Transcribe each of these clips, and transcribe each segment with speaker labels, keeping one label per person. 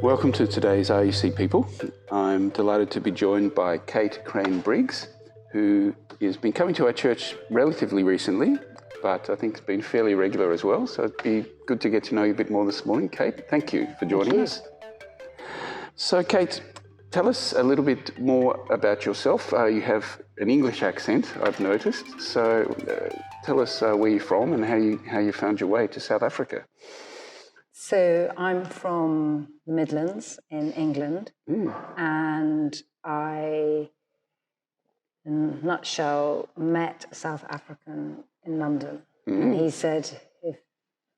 Speaker 1: Welcome to today's RUC People. I'm delighted to be joined by Kate Crane Briggs, who has been coming to our church relatively recently, but I think it's been fairly regular as well. So it'd be good to get to know you a bit more this morning. Kate, thank you for joining us. So Kate, tell us a little bit more about yourself. You have an English accent, I've noticed. So tell us where you're from and how you found your way to South Africa.
Speaker 2: So I'm from the Midlands in England, and I, in a nutshell, met a South African in London. And he said if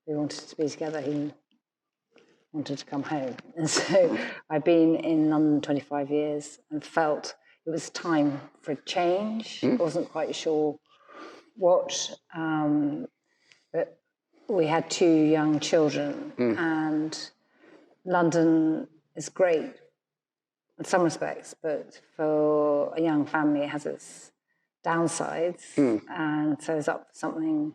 Speaker 2: we wanted to be together, he wanted to come home. And so I've been in London 25 years and felt it was time for a change. I wasn't quite sure what, but we had 2 young children, and London is great in some respects, but for a young family, it has its downsides, and so it's up for something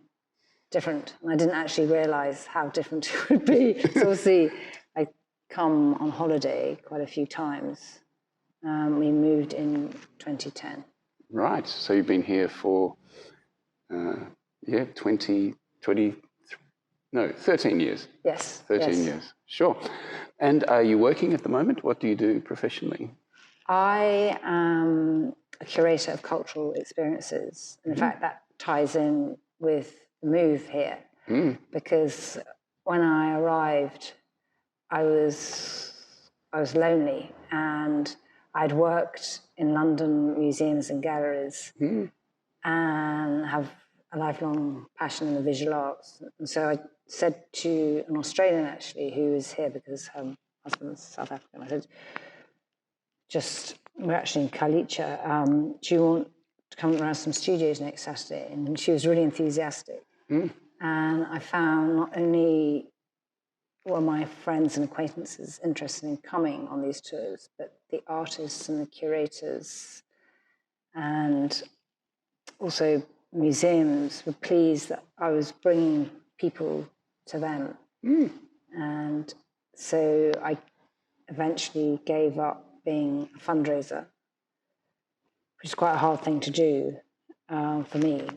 Speaker 2: different. And I didn't actually realise how different it would be. So obviously, I come on holiday quite a few times. We moved in 2010.
Speaker 1: Right, so you've been here for, 13 years.
Speaker 2: Yes.
Speaker 1: 13 years, sure. And are you working at the moment? What do you do professionally?
Speaker 2: I am a curator of cultural experiences. In fact, that ties in with the move here, because when I arrived, I was lonely, and I'd worked in London museums and galleries and have a lifelong passion in the visual arts. And so I said to an Australian, actually, who was here because her husband's South African, I said, we're actually in Kalicha, do you want to come around some studios next Saturday? And she was really enthusiastic. And I found not only were my friends and acquaintances interested in coming on these tours, but the artists and the curators and also museums were pleased that I was bringing people to them. And so I eventually gave up being a fundraiser, which is quite a hard thing to do for me.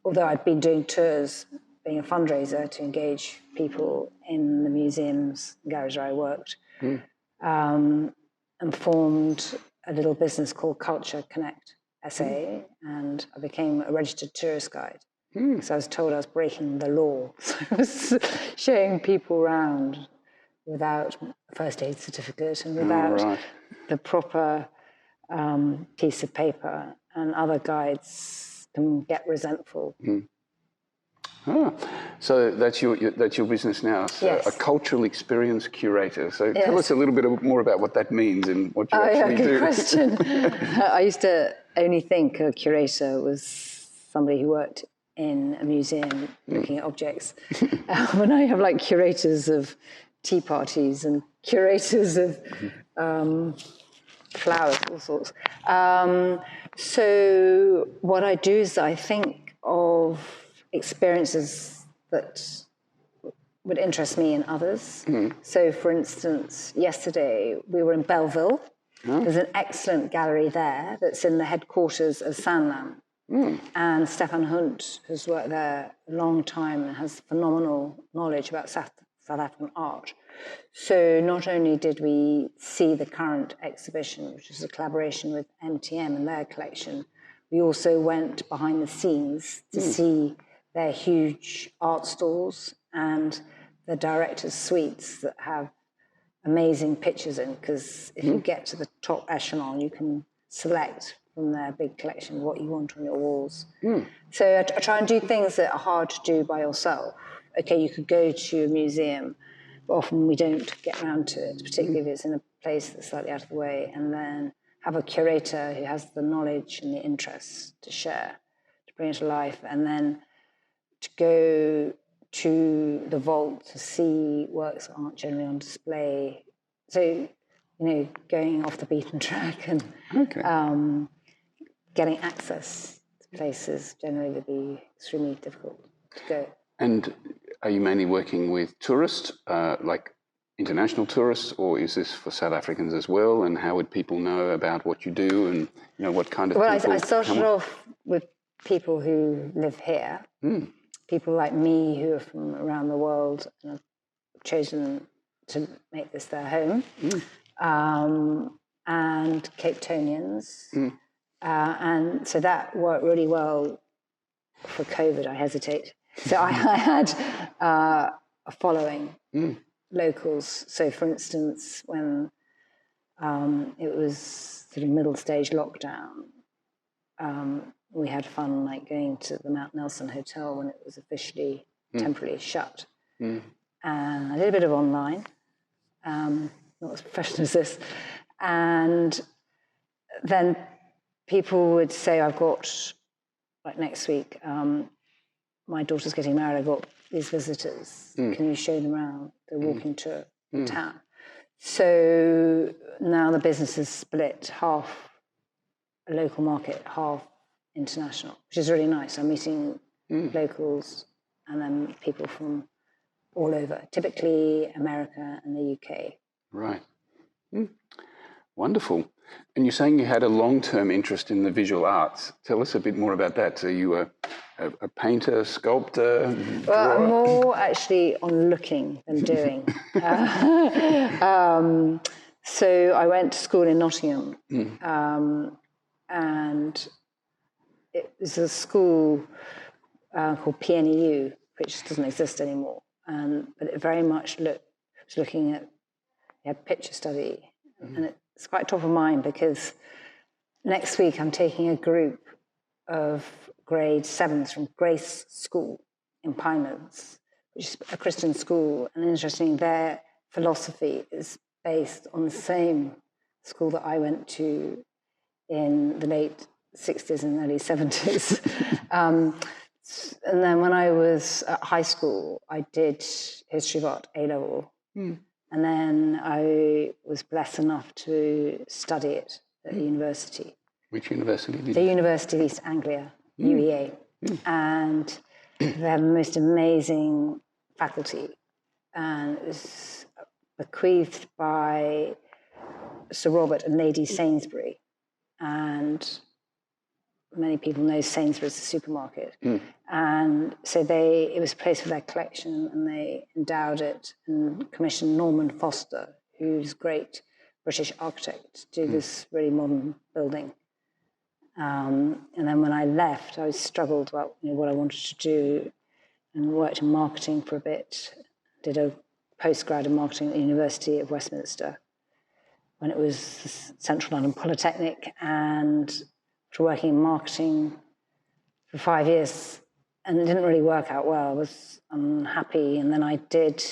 Speaker 2: Although I'd been doing tours, being a fundraiser to engage people in the museums and galleries where I worked, and formed a little business called Culture Connect SA, and I became a registered tourist guide. So I was told I was breaking the law. So I was showing people around without a first aid certificate and without the proper piece of paper, and other guides can get resentful.
Speaker 1: So that's your business now. So
Speaker 2: Yes.
Speaker 1: A cultural experience curator. So tell us a little bit more about what that means and what you actually
Speaker 2: good
Speaker 1: do.
Speaker 2: question. I used to only think a curator was somebody who worked in a museum looking at objects. When I have like curators of tea parties and curators of flowers, all sorts. So what I do is I think of experiences that would interest me and others. So for instance, yesterday we were in Belleville. There's an excellent gallery there that's in the headquarters of Sanlam. And Stefan Hunt has worked there a long time and has phenomenal knowledge about South African art. So not only did we see the current exhibition, which is a collaboration with MTM and their collection, we also went behind the scenes to see their huge art stalls and the directors' suites that have amazing pictures in, because if you get to the top echelon, you can select from their big collection what you want on your walls. So I try and do things that are hard to do by yourself. Okay, you could go to a museum but often we don't get around to it, particularly if it's in a place that's slightly out of the way, and then have a curator who has the knowledge and the interests to share, to bring it to life, and then to go to the vault to see works that aren't generally on display. So, going off the beaten track and getting access to places generally would be extremely difficult to go.
Speaker 1: And are you mainly working with tourists, like international tourists, or is this for South Africans as well? And how would people know about what you do, and what kind of people?
Speaker 2: I started off with people who live here, people like me who are from around the world and have chosen to make this their home, and Cape Tonians. And so that worked really well for COVID, I hesitate. So I had a following, locals. So for instance, when it was sort of middle stage lockdown, we had fun like going to the Mount Nelson Hotel when it was officially temporarily shut. And I did a bit of online, not as professional as this. And then people would say, I've got, like next week, my daughter's getting married, I've got these visitors, can you show them around the walking tour of town? So now the business is split, half a local market, half international, which is really nice. I'm meeting locals and then people from all over, typically America and the UK.
Speaker 1: Right. Wonderful. And you're saying you had a long-term interest in the visual arts. Tell us a bit more about that. So you were a painter, sculptor,
Speaker 2: Well, I'm more actually on looking than doing. So I went to school in Nottingham, and it was a school called PNEU, which doesn't exist anymore. But it very much was looking at picture study, and it's quite top of mind because next week I'm taking a group of grade 7s from Grace School in Pinelands, which is a Christian school, and interestingly, their philosophy is based on the same school that I went to in the late 60s and early 70s. And then when I was at high school, I did History of Art A-level. And then I was blessed enough to study it at the university.
Speaker 1: Which university did you?
Speaker 2: The University of East Anglia, UEA. And they have the most amazing faculty. And it was bequeathed by Sir Robert and Lady Sainsbury. And many people know Sainsbury's the supermarket. And so it was a place for their collection, and they endowed it and commissioned Norman Foster, who's a great British architect, to do this really modern building. And then when I left, I struggled about what I wanted to do, and worked in marketing for a bit. Did a postgrad in marketing at the University of Westminster when it was Central London Polytechnic, and after working in marketing for 5 years, and it didn't really work out well. I was unhappy, and then I did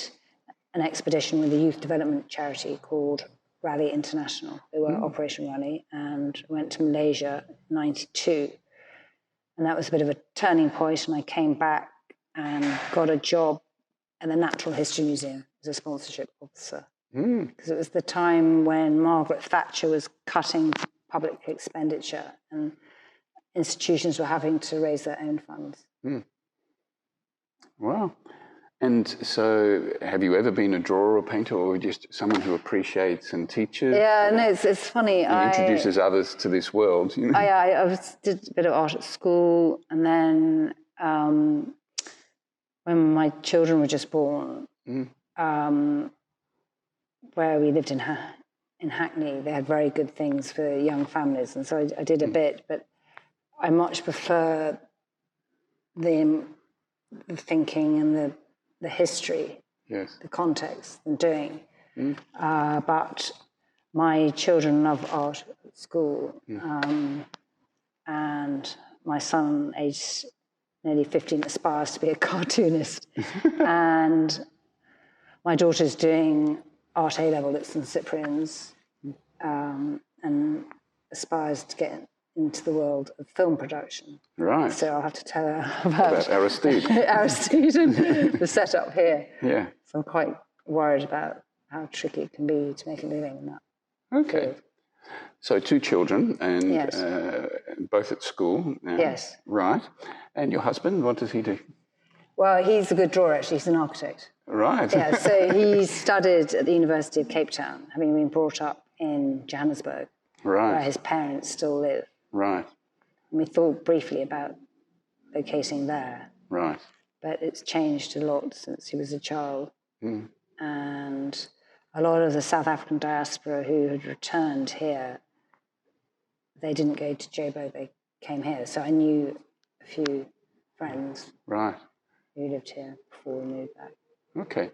Speaker 2: an expedition with a youth development charity called Rally International. They were Operation Rally, and went to Malaysia in '92. And that was a bit of a turning point, and I came back and got a job at the Natural History Museum as a sponsorship officer. Because it was the time when Margaret Thatcher was cutting public expenditure and institutions were having to raise their own funds.
Speaker 1: Wow. And so have you ever been a drawer or painter, or just someone who appreciates and teaches?
Speaker 2: Yeah, no, it's funny.
Speaker 1: Introduces others to this world.
Speaker 2: I did a bit of art at school, and then when my children were just born, where we lived in Hackney, they had very good things for young families, and so I did a bit, but I much prefer the thinking and the history, the context, than doing. But my children love art at school, and my son, aged nearly 15, aspires to be a cartoonist. And my daughter's doing Art A-level at St Cyprian's and aspires to get into the world of film production.
Speaker 1: Right.
Speaker 2: So I'll have to tell her about
Speaker 1: Aristide.
Speaker 2: Aristide and the setup here.
Speaker 1: Yeah.
Speaker 2: So I'm quite worried about how tricky it can be to make a living in that
Speaker 1: Okay.
Speaker 2: field.
Speaker 1: So 2 children, and
Speaker 2: Yes.
Speaker 1: Both at school.
Speaker 2: Yes.
Speaker 1: Right. And your husband, what does he do?
Speaker 2: Well, he's a good drawer, actually. He's an architect.
Speaker 1: Right.
Speaker 2: Yeah, so he studied at the University of Cape Town, having been brought up in Johannesburg,
Speaker 1: Right.
Speaker 2: where his parents still live.
Speaker 1: Right.
Speaker 2: And we thought briefly about locating there,
Speaker 1: Right.
Speaker 2: but it's changed a lot since he was a child.
Speaker 1: Mm.
Speaker 2: And a lot of the South African diaspora who had returned here, they didn't go to Joburg, they came here. So I knew a few friends
Speaker 1: Right.
Speaker 2: who lived here before we moved back.
Speaker 1: Okay.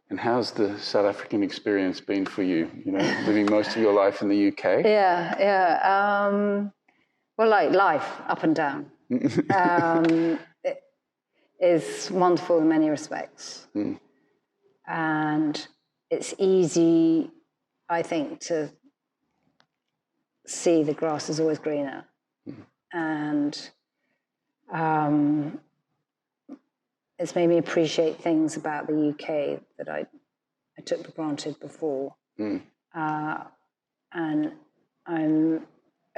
Speaker 1: And how's the South African experience been for you? You know, living most of your life in the UK?
Speaker 2: Yeah. Well, like life, up and down. It is wonderful in many respects.
Speaker 1: Mm.
Speaker 2: And it's easy, I think, to see the grass is always greener. And it's made me appreciate things about the UK that I took for granted before. And I'm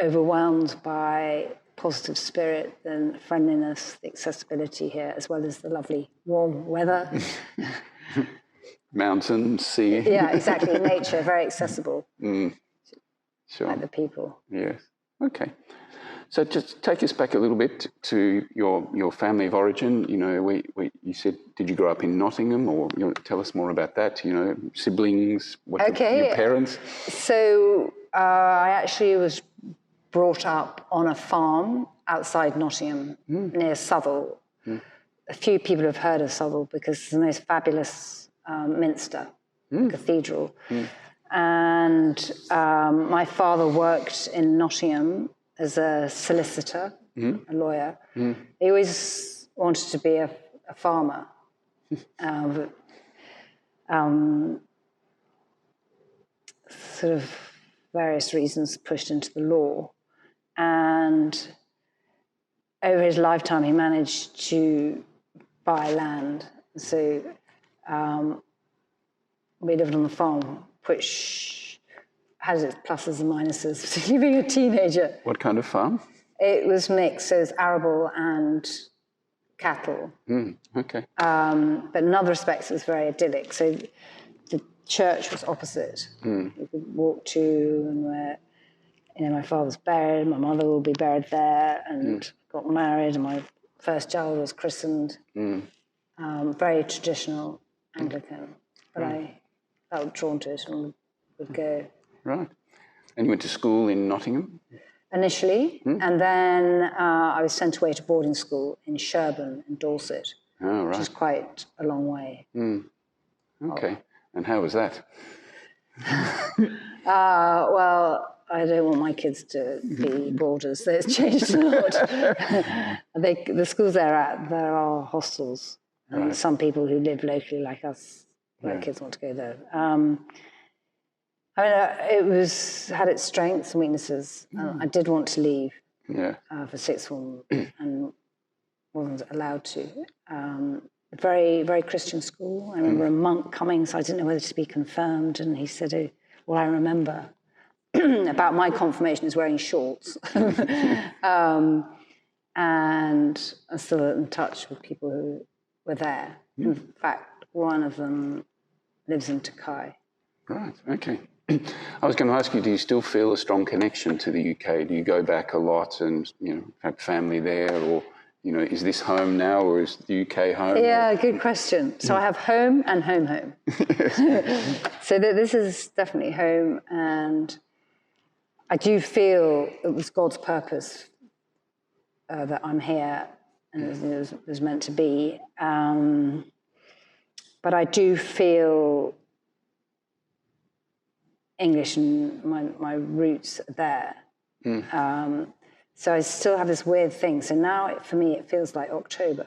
Speaker 2: overwhelmed by positive spirit and friendliness, the accessibility here, as well as the lovely warm weather.
Speaker 1: Mountain, sea.
Speaker 2: Yeah, exactly. Nature, very accessible.
Speaker 1: Sure.
Speaker 2: Like the people.
Speaker 1: Yes. Okay. So just take us back a little bit to your family of origin. You know, you said, did you grow up in Nottingham, or you know, tell us more about that? You know, siblings, your parents.
Speaker 2: So I actually was brought up on a farm outside Nottingham, near Southall. A few people have heard of Southall because it's the most fabulous minster, cathedral. And my father worked in Nottingham as a solicitor, a lawyer. He always wanted to be a farmer. Sort of various reasons pushed into the law. And over his lifetime, he managed to buy land. So we lived on the farm, which has its pluses and minuses, particularly being a teenager.
Speaker 1: What kind of farm?
Speaker 2: It was mixed, so it was arable and cattle.
Speaker 1: Okay.
Speaker 2: But in other respects, it was very idyllic. So the church was opposite. You could walk to, and where, you know, my father's buried, my mother will be buried there, and got married, and my first child was christened. Very traditional Anglican, but I felt drawn to it and would go.
Speaker 1: Right. And you went to school in Nottingham?
Speaker 2: Initially, and then I was sent away to boarding school in Sherborne in Dorset, which is quite a long way.
Speaker 1: Okay. And how was that?
Speaker 2: Well, I don't want my kids to be boarders, so it's changed a lot. The schools they're at, there are hostels, and some people who live locally like us, their kids want to go there. I mean, it had its strengths and weaknesses. I did want to leave for sixth form and wasn't allowed to. Very, very Christian school. I remember a monk coming, so I didn't know whether to be confirmed. And he said, "Oh, well, I remember about my confirmation is wearing shorts." And I'm still in touch with people who were there. In fact, one of them lives in Turkey.
Speaker 1: Right, okay. I was going to ask you, do you still feel a strong connection to the UK? Do you go back a lot and, you know, have family there, or, you know, is this home now, or is the UK home?
Speaker 2: Yeah, good question. So I have home and home. So this is definitely home, and I do feel it was God's purpose that I'm here, and it was meant to be. But I do feel English and my roots are there. So I still have this weird thing. So now, for me, it feels like October.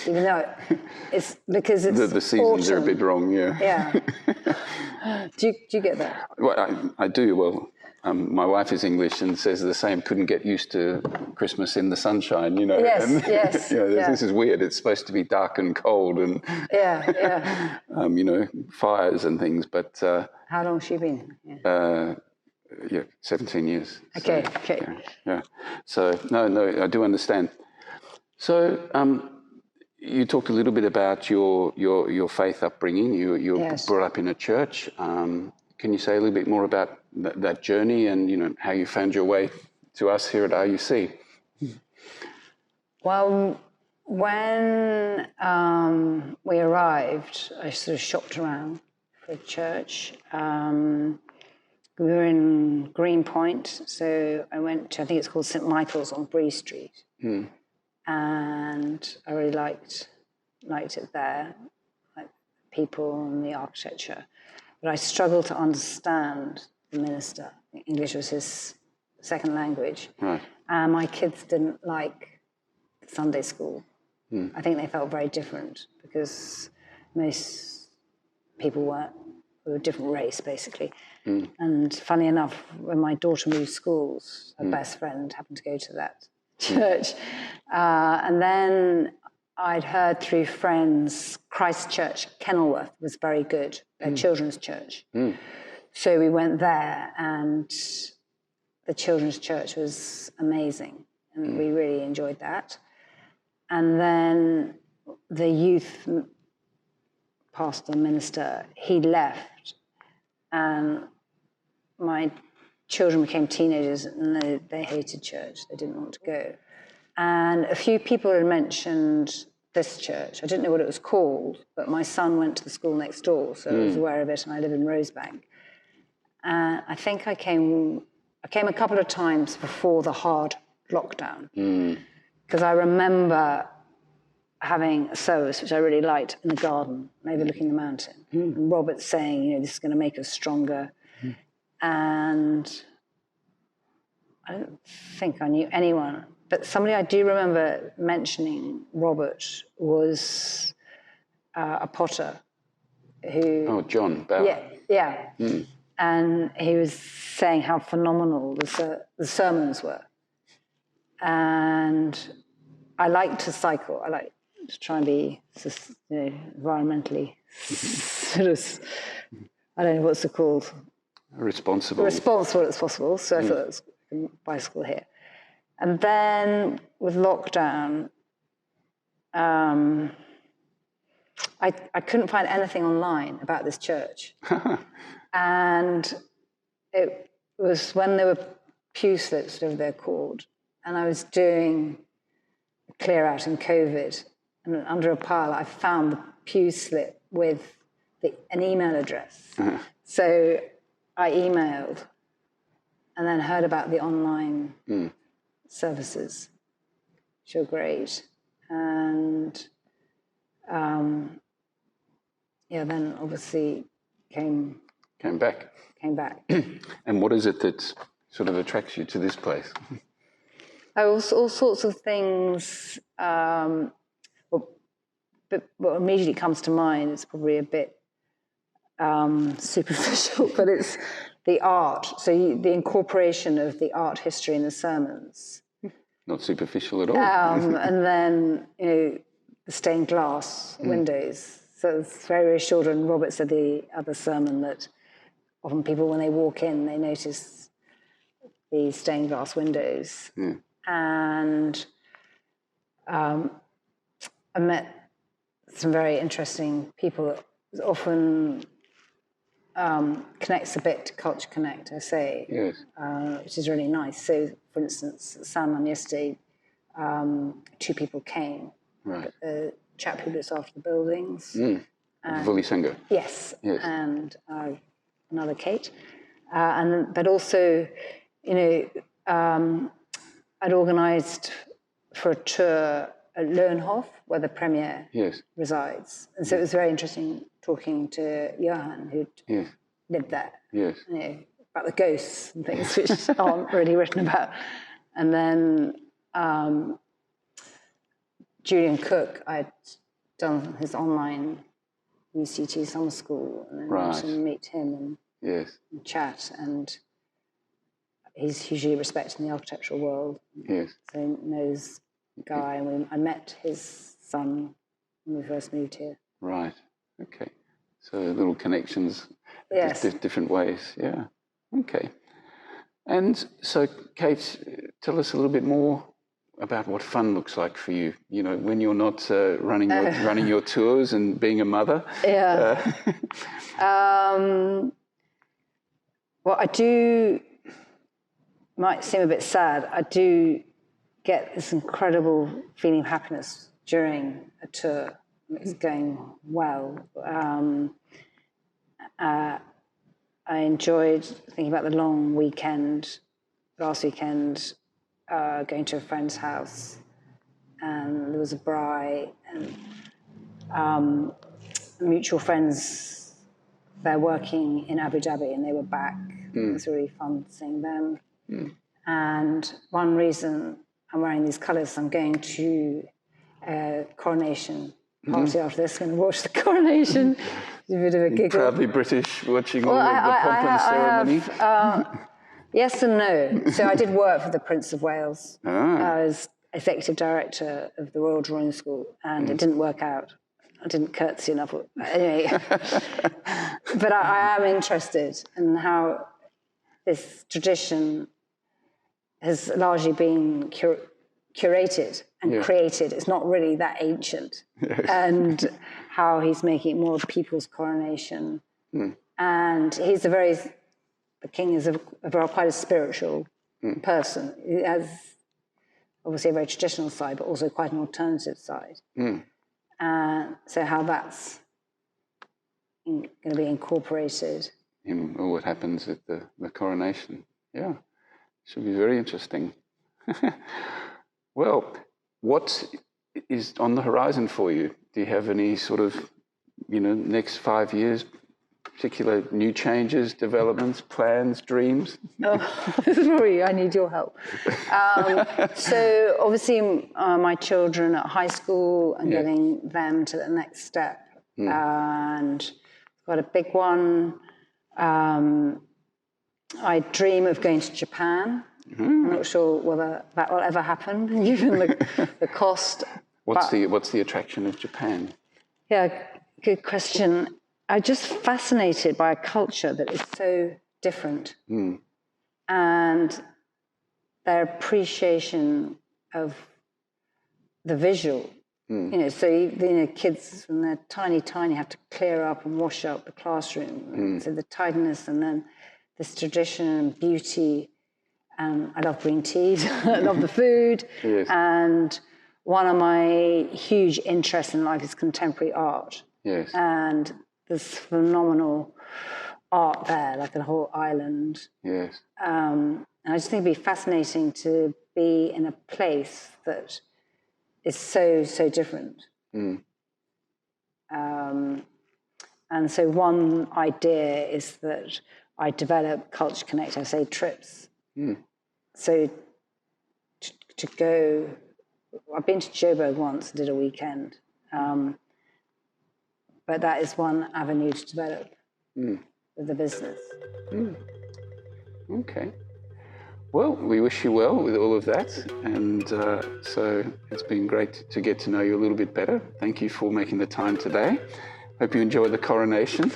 Speaker 2: even though it's because it's
Speaker 1: the seasons
Speaker 2: autumn.
Speaker 1: are a bit wrong, yeah.
Speaker 2: Yeah. Do you get that?
Speaker 1: Well, I do. Well, my wife is English and says the same. Couldn't get used to Christmas in the sunshine, you know.
Speaker 2: Yes,
Speaker 1: and,
Speaker 2: yes.
Speaker 1: You know,
Speaker 2: yeah.
Speaker 1: this is weird. It's supposed to be dark and cold and,
Speaker 2: Yeah.
Speaker 1: you know, fires and things. But
Speaker 2: How long has she been? Yeah.
Speaker 1: 17 years.
Speaker 2: Okay.
Speaker 1: So,
Speaker 2: Okay.
Speaker 1: Yeah. So no, I do understand. So you talked a little bit about your faith upbringing. You were
Speaker 2: Yes.
Speaker 1: brought up in a church. Can you say a little bit more about that journey and, you know, how you found your way to us here at RUC?
Speaker 2: Well, when we arrived, I sort of shopped around for a church. We were in Greenpoint, so I went to, I think it's called St. Michael's on Bree Street. And I really liked it there, like people and the architecture. But I struggled to understand the minister. English was his second language.
Speaker 1: Right.
Speaker 2: And my kids didn't like Sunday school. I think they felt very different because most people were a different race, basically. And funny enough, when my daughter moved schools, her best friend happened to go to that church. And then I'd heard through friends, Christchurch, Kenilworth was very good, their children's church. So we went there, and the children's church was amazing, and we really enjoyed that. And then the youth pastor, minister, he left, and my children became teenagers, and they hated church. They didn't want to go. And a few people had mentioned this church. I didn't know what it was called, but my son went to the school next door, so I was aware of it, and I live in Rosebank. And I think I came a couple of times before the hard lockdown, because I remember having a service, which I really liked, in the garden, overlooking the mountain. And Robert saying, you know, this is going to make us stronger. And I don't think I knew anyone, but somebody I do remember mentioning Robert was a potter who...
Speaker 1: Oh, John Bauer.
Speaker 2: Yeah. And he was saying how phenomenal the sermons were. And I like to cycle. I like to try and be, environmentally sort of, I don't know what's it called.
Speaker 1: Responsible
Speaker 2: as possible. So I thought it was a bicycle here. And then with lockdown, I couldn't find anything online about this church. And it was when there were pew slips, whatever they're called, and I was doing a clear out in COVID, and under a pile I found the pew slip with an email address. So I emailed and then heard about the online services, which were great. And then obviously came back.
Speaker 1: And what is it that sort of attracts you to this place?
Speaker 2: All sorts of things. But what immediately comes to mind is probably a bit superficial, but it's the art. So the incorporation of the art history in the sermons.
Speaker 1: Not superficial at all.
Speaker 2: And then, the stained glass windows. So it's very, very short. And Robert said the other sermon that often people, when they walk in, they notice the stained glass windows. And I met some very interesting people that often connects a bit to Culture Connect, I say, which is really nice. So, for instance, at Sandman yesterday, 2 people came.
Speaker 1: Right.
Speaker 2: The chap who looks after the buildings.
Speaker 1: Vuli Senga.
Speaker 2: Yes. And another Kate. But also, I'd organised for a tour at Lowenhof, where the Premier resides. And so it was very interesting talking to Johan, who lived there, about the ghosts and things which aren't really written about. And then Julian Cook, I'd done his online UCT summer school, and then went to meet him and chat, and he's hugely respected in the architectural world.
Speaker 1: Yes.
Speaker 2: So he knows Guy, and I met his son when we first moved here.
Speaker 1: Right. Okay. So little connections, different ways. Yeah. Okay. And so, Kate, tell us a little bit more about what fun looks like for you. You know, when you're not running your tours and being a mother.
Speaker 2: Yeah. Well, I do. Might seem a bit sad. I do get this incredible feeling of happiness during a tour. It's going well. I enjoyed thinking about the long weekend, last weekend, going to a friend's house, and there was a braai, and mutual friends, they're working in Abu Dhabi, and they were back. It was really fun seeing them. And one reason I'm wearing these colours, I'm going to a coronation party after this. I'm going to watch the coronation. It's a bit of a giggle.
Speaker 1: Proudly British, watching all of the pomp and ceremony.
Speaker 2: Yes and no. So I did work for the Prince of Wales. I was executive director of the Royal Drawing School, and it didn't work out. I didn't curtsy enough. Anyway, but I am interested in how this tradition has largely been curated and created. It's not really that ancient. And how he's making it more of people's coronation. And he's the king is quite a spiritual person. He has obviously a very traditional side, but also quite an alternative side. So how that's going to be incorporated
Speaker 1: in what happens at the coronation. Yeah, should be very interesting. Well, what is on the horizon for you? Do you have any sort of, next 5 years, particular new changes, developments, plans, dreams?
Speaker 2: Sorry, I need your help. So obviously my children at high school and getting them to the next step. And got a big one. I dream of going to Japan. I'm not sure whether that will ever happen, given the cost.
Speaker 1: What's the attraction of Japan?
Speaker 2: Yeah, good question. I'm just fascinated by a culture that is so different, and their appreciation of the visual. So kids when they're tiny have to clear up and wash up the classroom. So the tidiness, and then this tradition and beauty. And I love green tea. I love the food.
Speaker 1: Yes.
Speaker 2: And one of my huge interests in life is contemporary art.
Speaker 1: Yes.
Speaker 2: And there's phenomenal art there, like a whole island.
Speaker 1: Yes.
Speaker 2: And I just think it'd be fascinating to be in a place that is so different. And so one idea is that I develop Culture Connect, I say trips. So to go, I've been to Joburg once, did a weekend, but that is one avenue to develop with the business.
Speaker 1: Okay. Well, we wish you well with all of that, and so it's been great to get to know you a little bit better. Thank you for making the time today. Hope you enjoy the coronation.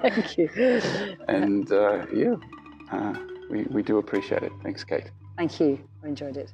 Speaker 2: Thank you.
Speaker 1: And we do appreciate it. Thanks, Kate.
Speaker 2: Thank you. I enjoyed it.